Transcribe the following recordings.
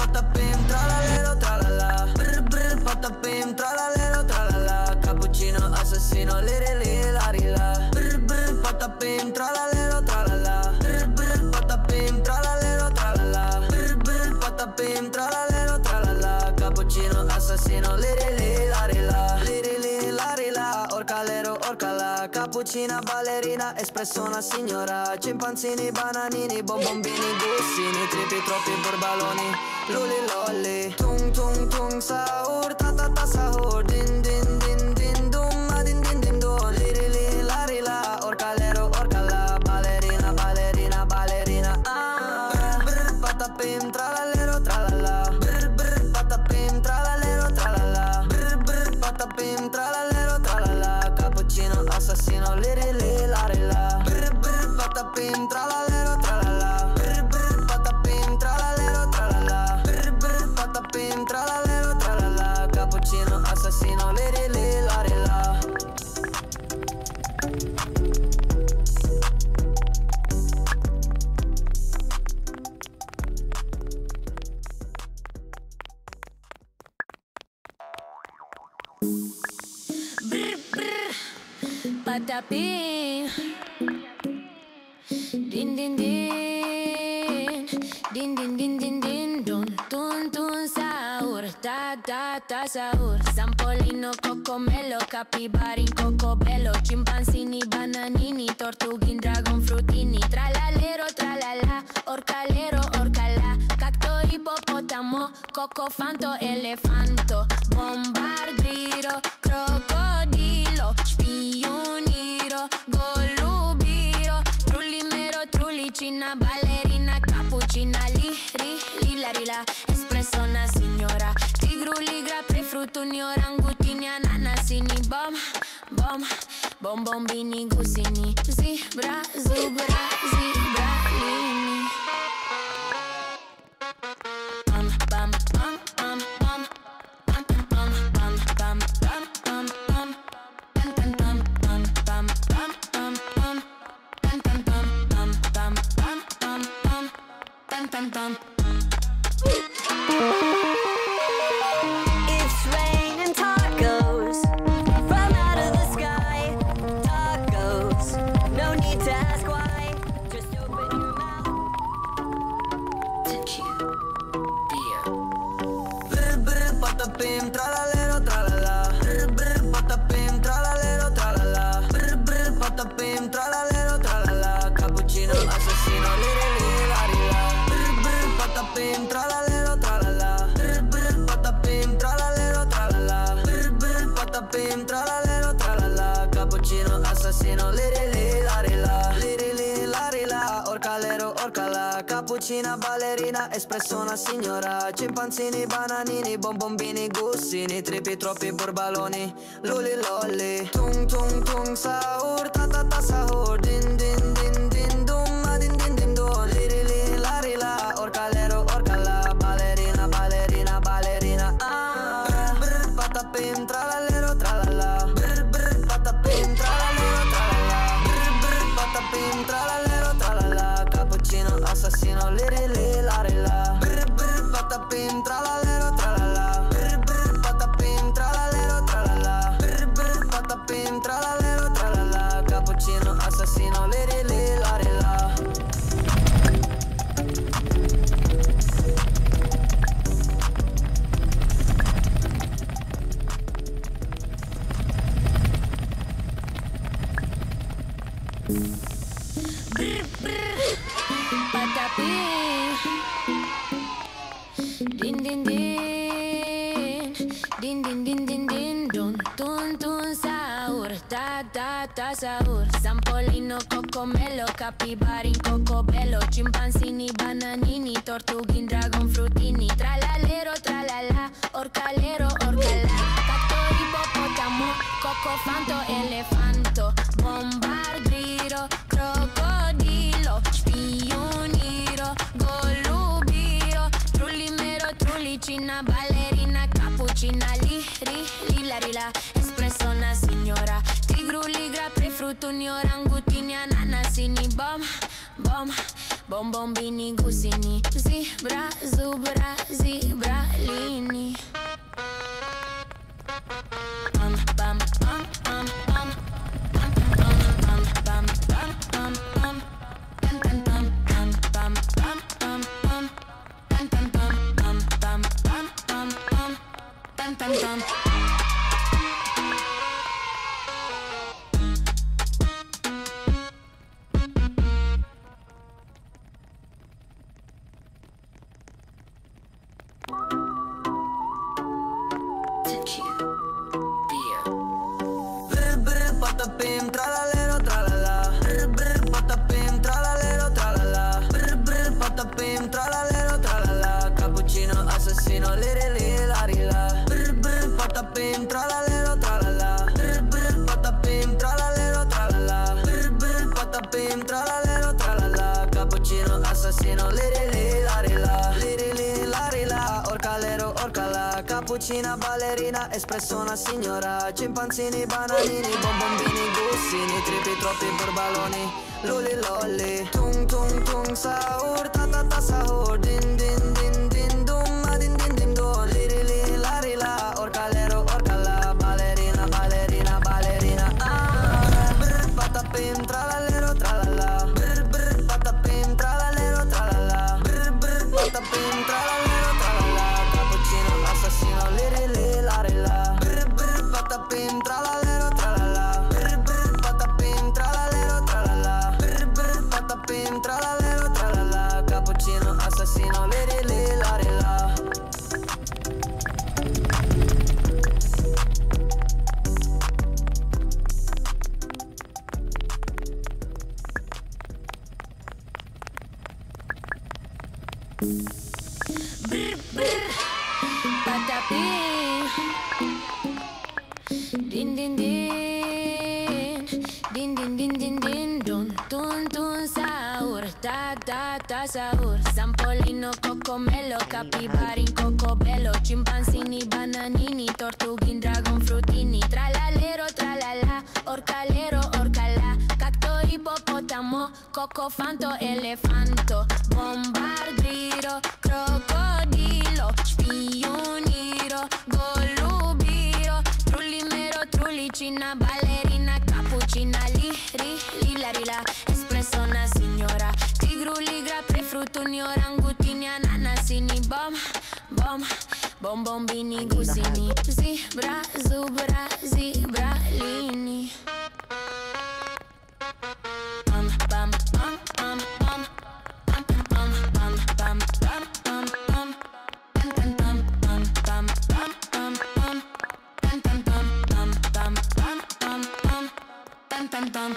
patapim, tralalero, tralala. Brr brr, patapim, tralalero, tralala. Cappuccino assassino, liri li la rila. Brr brr, patapim, tralalero, tralala. Brr brr, patapim, tralalero, tralala. Brr brr, patapim, tralalero, tralala. Cappuccino assassino, liri li la rila. Liri li la rila, orcalero, orcala. Cappuccina, ballerina, espresso una signora. Cimpanzini, bananini, bombombini, gussini. Tripi, troppi borbaloni, luli lolli. Tung tung tung, sahur, ta ta ta sahur. Din din din din dum, ma din din din dum. Liri li la rila, orcalero, orcala. Ballerina, ballerina, ballerina. Brr brr, patapim, tralalero, tralala. Brr brr, patapim, tralalero, tralala. Brr brr, patapim, tralalero, tralala. Cappuccino assassino, liri li la rila. Brr brr, patapim, tralalero, tralala. Brr brr, patapim, tralalero, tralala. Brr brr, patapim, tralalero, tralala. Cappuccino assassino, liri li la rila. Brr brr, patapim. Din din din, din din din din din, dun tun tun sahur, ta ta ta sahur. Sampolino, cocomelo, capibarin, cocobello, cimpanzini, bananini, tortughin, dragon frutini, tralalero, tralala, orcalero, orcala, cacto, ippopotamo, cocofanto, elefanto, bombardiro, crocodilo, spioniro, golubiro, trullimero, trullicina, ballerina, cappuccina, lila rila, espresso una signora, tigru, ligra, prefruttuni, orangutini, ananasini, bombombini, gusini, zebra, zubra, zibralini. Bam bam bam bam bam. It's raining tacos from out of the sky. Tacos, no need to ask why. Just open your mouth. Brr brr, patapim, tralalero, tralala. Brr brr, patapim, tralalero, tralala. Brr brr, patapim, tralalero, tralala. Cappuccino assassino, liri li la rila. Brr brr, patapim, tralalero, tralala. Brr brr, patapim, tralalero, tralala. Brr brr, patapim, tralalero, tralala. Cappuccino assassino, liri li la rila. Liri li la rila, orcalero, orcala. Cappuccina, ballerina, espresso una signora. Cimpanzini, bananini, bombombini, gussini. Tripi, troppi borbaloni, luli lolli. Tung tung tung, sahur, ta ta ta sahur. Din din din din dum, ma din din din dum. Liri li la rila, orcalero, orcala. Ballerina, ballerina, ballerina. Brr brr, patapim, tralalero, tralala. Brr brr, patapim, tralalero, tralala. Brr brr, patapim, tralalero, tralala. Cappuccino assassino, liri li la rila. Brr brr, patapim, tralalero, tralala. Brr brr, patapim, tralalero, tralala. Brr brr, patapim, tralalero, tralala. Cappuccino assassino, liri li la rila. Brr brr, patapim. Din din din, din din din din din, dun tun tun sahur, ta ta ta sahur. Sampolino, cocomelo, capibarin, cocobello, cimpanzini, bananini, tortughin, dragon frutini, tralalero, tralala, orcalero, orcala, cacto, ippopotamo, cocofanto, elefanto, bombardiro, crocodilo, spioniro, golubiro, trullimero, trullicina, ballerina, cappuccina, lila rila, espresso una signora, tigru, ligra, prefruttuni, orangutini, ananasini, Bombombini, gusini, zebra, zubra, zebralini. Bam, bam, bam, bam, bam. Bam, bam, bam, bam, bam, bam, bam. Bam, bam, bam, bam, bam, bam, bam, bam. Bam, bam, bam, bam, bam, bam, bam, bam. Bam, bam, bam. Patapim, tralalero, tralala. Brr, brr, patapim, tralalero, tralala. Brr, brr, patapim, tralalero, tralala. Cappuccino, assassino, liri, larila. Brr, brr, patapim, tralalero, tralala. Brr, brr, patapim, tralalero, tralala. Brr, brr, patapim, tralalero, tralala. Cappuccino, assassino, liri, larila. Liri, larila. Orcalero, orcala. Cappuccina, ballerina, espresso una signora. Cimpanzini, bananini, bombombini, gussini, tripi, troppi burbaloni, luli, lolli. Tung, tung, tung, sahur, ta, ta, ta, sahur. Din, din, din, din, dum, ma, din, din, din, dum. Liri, li, lari, la, orcalero, orcala. Ballerina, ballerina, ballerina. Ah, brr, patapim, tralalero, tralala. Brr, brr, patapim, tralalero, tralala. Brr, brr, patapim, tralalero, tralala. Cappuccino, assassino, liri, li, lari, la. Brr, brr, patapim, tralalero, tralala. Brr, brr, patapim, tralalero, tralala. Brr, brr, patapim, tralalero, tralala. Cappuccino, assassino, liri, li, lari, la. Patapim. Din din din. Din din din din din. Dun tun tun sahur. Ta ta ta sahur. Sampolino, cocomelo, capibarin, cocobello. Cimpanzini, bananini, tortughin, dragon frutini. Tralalero, tralala. Orcalero, orcala. Cacto, ippopotamo, cocofanto, elefanto. Bombardiro, crocodilo. Spioniro, golubiro. Trullimero, trullicina, ballerina, cappuccina, lila, rila. Espresso una signora. Tigru, ligra, prefruttuni, orangutini, ananasini. Bom, bom, bombombini, gusini. Zebra, zubra, zebralini. Bam, bam, bam, bam, bam. Bam, bam, bam, bam, bam, bam, bam. Bam, bam, bam, bam, bam, bam, bam, bam. Bam, bam, bam, bam, bam, bam, bam, bam. Bam, bam, bam.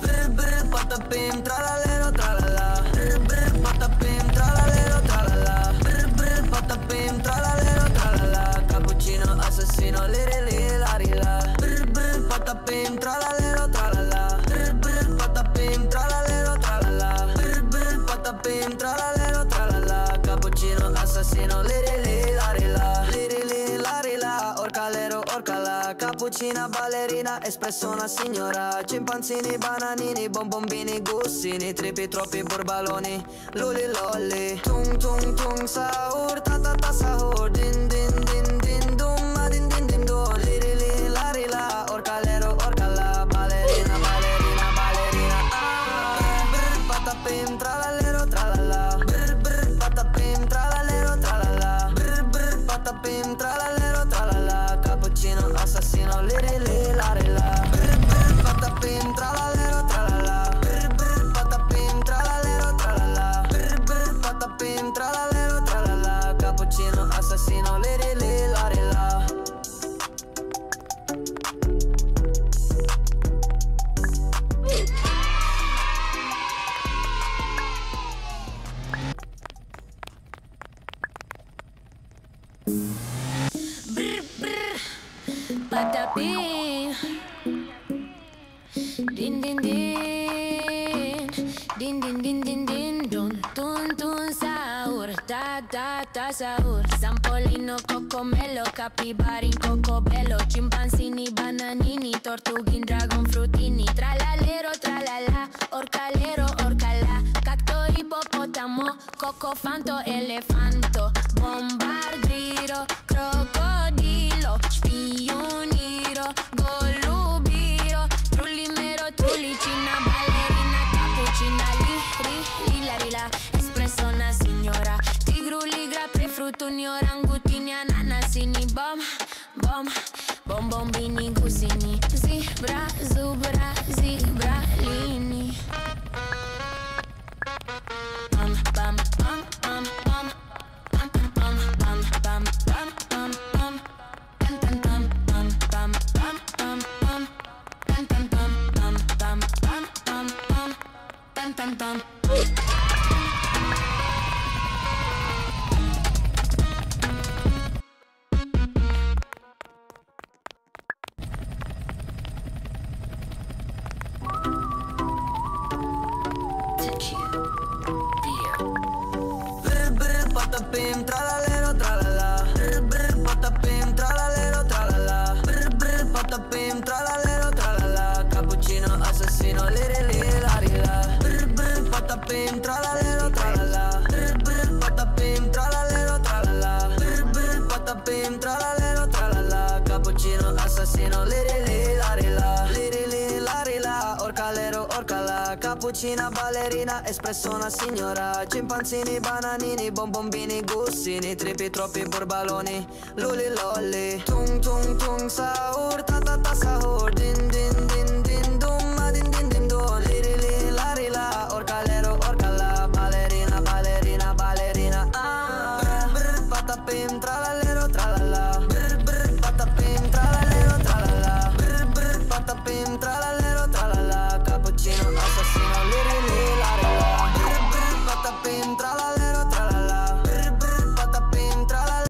Brr, brr, patapim, tralalero, tralala. Brr, brr, patapim, tralalero, tralala. Brr, brr, patapim, tralalero, tralala. Cappuccino, assassino, liri, li, lari, la. Brr, brr, patapim, tralalero, tralala. Brr, brr, patapim, tralalero, tralala. Brr, brr, patapim, tralalero, tralala. Cappuccino, assassino, liri, li, lari, la. Liri, li, lari, la. Orcalero, orcala. Cappuccina, ballerina, espresso una signora. Cimpanzini, bananini, bombombini, gussini, tripi, troppi burbaloni, luli, lolli. Tung, tung, tung, sahur, ta, ta, ta, sahur. Din, din, din, din, dum, ma, din, din, din, dum. Liri, li, lari, la. Orcalero, orcala. Ballerina, ballerina, ballerina. Ah, brr, patapim, tralalero, tralala. Brr, brr, patapim, tralalero, tralala. Brr, brr, patapim, tralalero, tralala. Cappuccino, assassino, liri, li, lari, la. Brr, brr, patapim, tralalero, tralala. Brr, brr, patapim, tralalero, tralala. Brr, brr, patapim, tralalero, tralala. Cappuccino, assassino, liri, li, lari, la. Brr, brr. Patapim. Din din din. frutta sahur, Zampolino, cocomelo, capibari, cocobello, Cimpanzini, bananini, tortughin, dragon, frutini, tralalero, tralala, orcalero, orcala, cacto, ippopotamo, cocofanto, elefanto, bombardiro, crocodilo, spioniro, golubiro, trullimero, trullicina, ballerina, cappuccina, lila, espresso una signora, tigru, ligra, prefruttuni, orangutini, ananasini, bombini, gusini, zebra, zubra, zibralini. Pam, pam, pam, pam, pam. Patapim, tralalero, tralala. Brr, brr, patapim, tralalero, tralala. Brr, brr, patapim, tralalero, tralala. Cappuccino, assassino, liri, larila. Brr, brr, patapim, tralalero, tralala. Brr, brr, patapim, tralalero, tralala. Brr, brr, patapim, tralalero, tralala. Cappuccino, assassino, liri, larila. Liri, larila, orcalero, orcala. Cappuccina, ballerina, espresso una signora. Cimpanzini, bananini, bombini, gussini, tripi, troppi borbaloni, luli, lolli. Tung, tung, tung, sahur, ta, ta, ta, sahur. Din, din, din, din, dum, ma, din, din, din, dum. Liri, larila, orcalero, orcala. Ballerina, ballerina, ballerina. Ah, brr, brr, patapim, tralala.